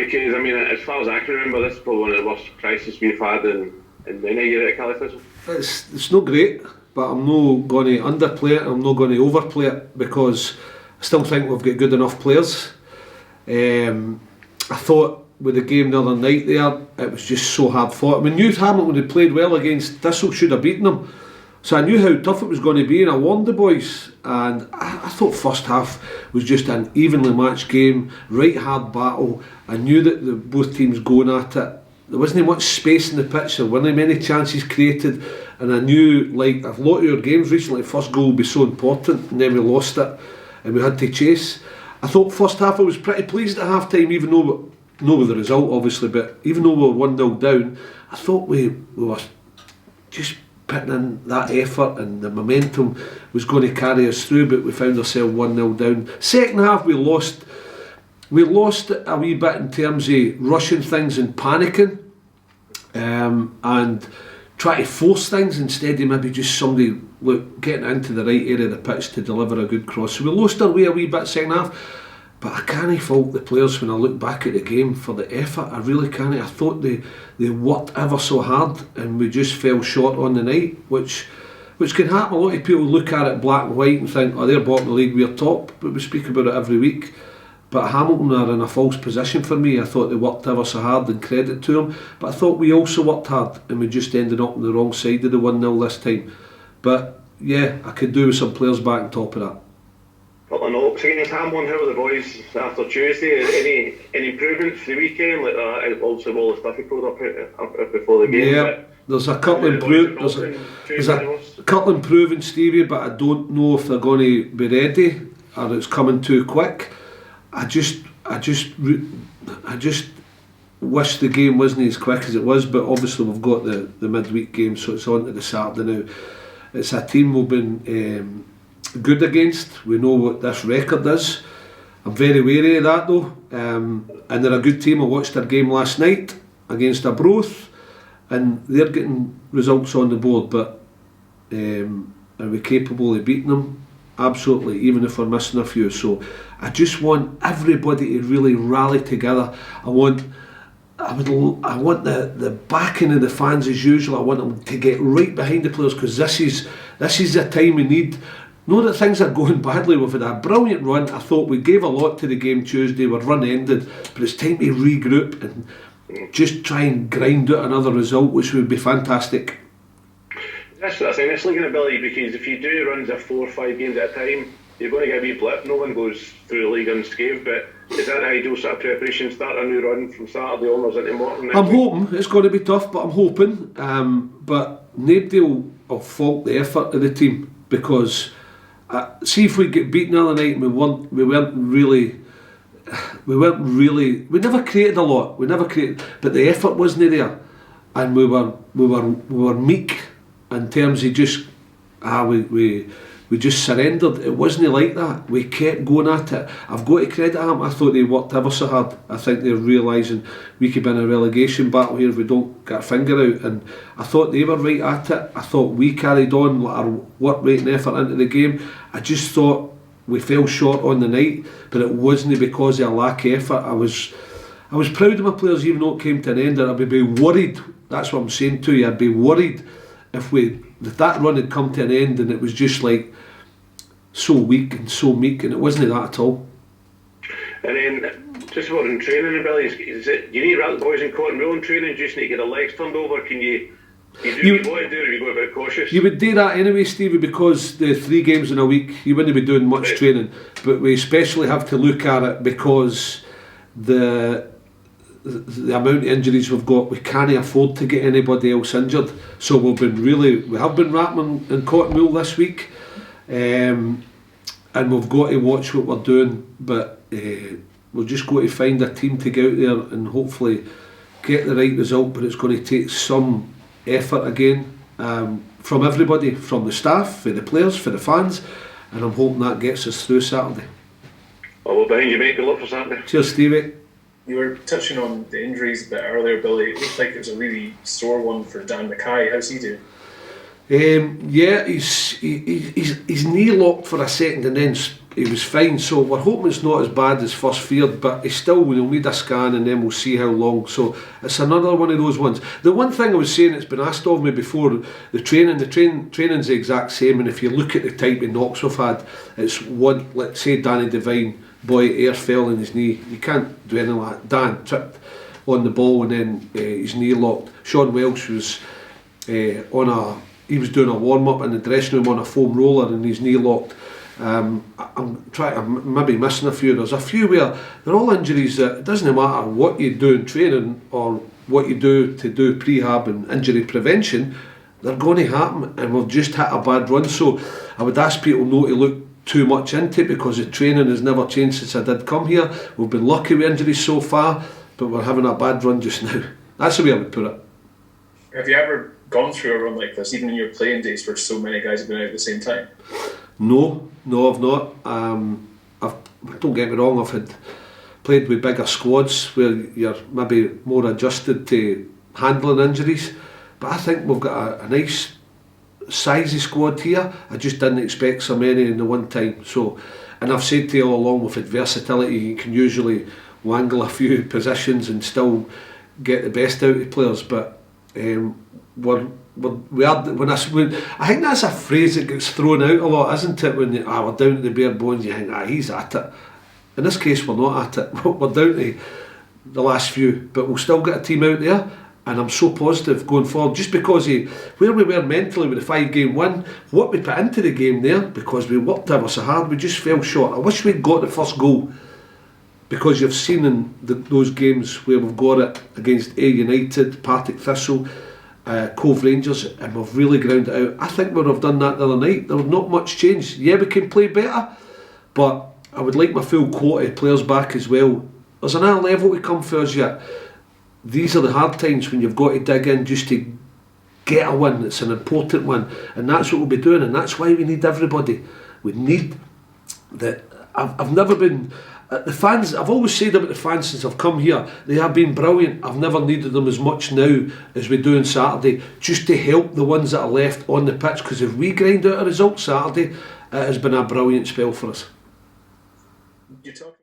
because I mean, as far as I can remember, this is probably one of the worst crises we've had in many years at Caledonian. It's not great, but I'm not going to underplay it. I'm not going to overplay it because I still think we've got good enough players. I thought with the game the other night there, it was just so hard fought. I mean, knew Hamilton had played well against Thistle, should have beaten them. So I knew how tough it was going to be, and I warned the boys. And I thought first half was just an evenly matched game, right hard battle. I knew that both teams going at it. There wasn't much space in the pitch, there weren't many chances created, and I knew, like a lot of our games recently, first goal would be so important, and then we lost it and we had to chase. I thought first half I was pretty pleased at half time, even though not with the result obviously, but even though we were 1-0 down, I thought we were just putting in that effort and the momentum was going to carry us through, but we found ourselves 1-0 down. Second half we lost a wee bit in terms of rushing things and panicking, and trying to force things instead of maybe just somebody getting into the right area of the pitch to deliver a good cross. So we lost our way a wee bit second half, but I can't fault the players when I look back at the game for the effort. I really can't. I thought they worked ever so hard and we just fell short on the night, which can happen. A lot of people look at it black and white and think, oh, they're bottom of the league, we're top, but we speak about it every week. But Hamilton are in a false position for me. I thought they worked ever so hard, and credit to them. But I thought we also worked hard and we just ended up on the wrong side of the 1-0 this time. But yeah, I could do with some players back on top of that. Couple of notes against Hamilton. How were the boys after Tuesday? Any improvements for the weekend? Like also all the stuff he pulled up before the game. Yeah, there's a couple improving, Stevie, but I don't know if they're going to be ready or it's coming too quick. I just wish the game wasn't as quick as it was, but obviously we've got the midweek game, so it's on to the Saturday now. It's a team we've been good against. We know what this record is. I'm very wary of that though, and they're a good team. I watched their game last night against Arbroath and they're getting results on the board, but are we capable of beating them? Absolutely, even if we're missing a few. So I just want everybody to really rally together. I want the backing of the fans as usual. I want them to get right behind the players, because this is the time we need. Know that things are going badly. We've had a brilliant run. I thought we gave a lot to the game Tuesday. We're run ended, but it's time to regroup and just try and grind out another result, which would be fantastic. That's what I think. It's looking at Billy, because if you do runs of 4 or 5 games at a time, you're going to get a wee blip. No one goes through the league unscathed, but is that the ideal sort of preparation? Start a new run from Saturday onwards into Morton? I'm hoping. It's going to be tough, but I'm hoping. But nobody will fault the effort of the team, because see if we get beaten the other night and we never created a lot. But the effort wasn't there, and we were meek in terms of just we just surrendered. It wasn't like that. We kept going at it. I've got to credit them. I thought they worked ever so hard. I think they're realising we could be in a relegation battle here if we don't get our finger out, and I thought they were right at it. I thought we carried on our work rate and effort into the game. I just thought we fell short on the night, but it wasn't because of a lack of effort. I was proud of my players, even though it came to an end, and I'd be worried. That's what I'm saying to you. I'd be worried if that run had come to an end and it was just like so weak and so meek, and it wasn't that at all. And then just about in training, Billy, is it you need to wrap the boys in cotton wool in training? Do you just need to get their legs turned over? Can you do what you want to do, or you go a bit cautious? You would do that anyway, Stevie, because the 3 games in a week you wouldn't be doing much training, but we especially have to look at it because the amount of injuries we've got, we can't afford to get anybody else injured. So we have been wrapping in cotton wool this week, and we've got to watch what we're doing. But we've just got to find a team to go out there and hopefully get the right result. But it's going to take some effort again from everybody, from the staff, for the players, for the fans, and I'm hoping that gets us through Saturday. Well, behind you, mate. Good luck for Saturday. Cheers, Stevie. You were touching on the injuries a bit earlier, Billy. It looked like it was a really sore one for Dan Mackay. How's he doing? Yeah, he's knee locked for a second and then he was fine, so we're hoping it's not as bad as first feared, but we'll need a scan and then we'll see how long. So it's another one of those ones. The one thing I was saying, it's been asked of me before, the training's the exact same, and if you look at the type of knocks we've had, it's one, let's say Danny Devine, boy, air fell in his knee, you can't do anything like that. Dan tripped on the ball and then his knee locked. Sean Welsh was he was doing a warm-up in the dressing room on a foam roller and his knee locked. I'm maybe missing a few. There's a few where they're all injuries that it doesn't matter what you do in training or what you do to do prehab and injury prevention, they're going to happen, and we've just hit a bad run. So I would ask people not to look too much into it, because the training has never changed since I did come here. We've been lucky with injuries so far, but we're having a bad run just now. That's the way I would put it. Have you ever gone through a run like this, even in your playing days, where so many guys have been out at the same time? No, I've not. Don't get me wrong, I've had played with bigger squads where you're maybe more adjusted to handling injuries, but I think we've got a nice sizey squad here. I just didn't expect so many in the one time. So, and I've said to you all along, with versatility, you can usually wangle a few positions and still get the best out of players. But I think that's a phrase that gets thrown out a lot, isn't it? When we're down to the bare bones, you think, he's at it. In this case, we're not at it. We're down to the last few, but we'll still get a team out there, and I'm so positive going forward, just because of where we were mentally with the 5-game win, what we put into the game there, because we worked ever so hard, we just fell short. I wish we'd got the first goal, because you've seen in those games where we've got it against A United, Partick Thistle, Cove Rangers, and we've really ground it out. I think we would have done that the other night. There was not much change. Yeah, we can play better, but I would like my full quota of players back as well. There's another level to come for us yet. These are the hard times when you've got to dig in just to get a win. It's an important one, and that's what we'll be doing, and that's why we need everybody. We need that. I've never been... The fans, I've always said about the fans since I've come here, they have been brilliant. I've never needed them as much now as we do on Saturday, just to help the ones that are left on the pitch, because if we grind out a result Saturday, it has been a brilliant spell for us. You talk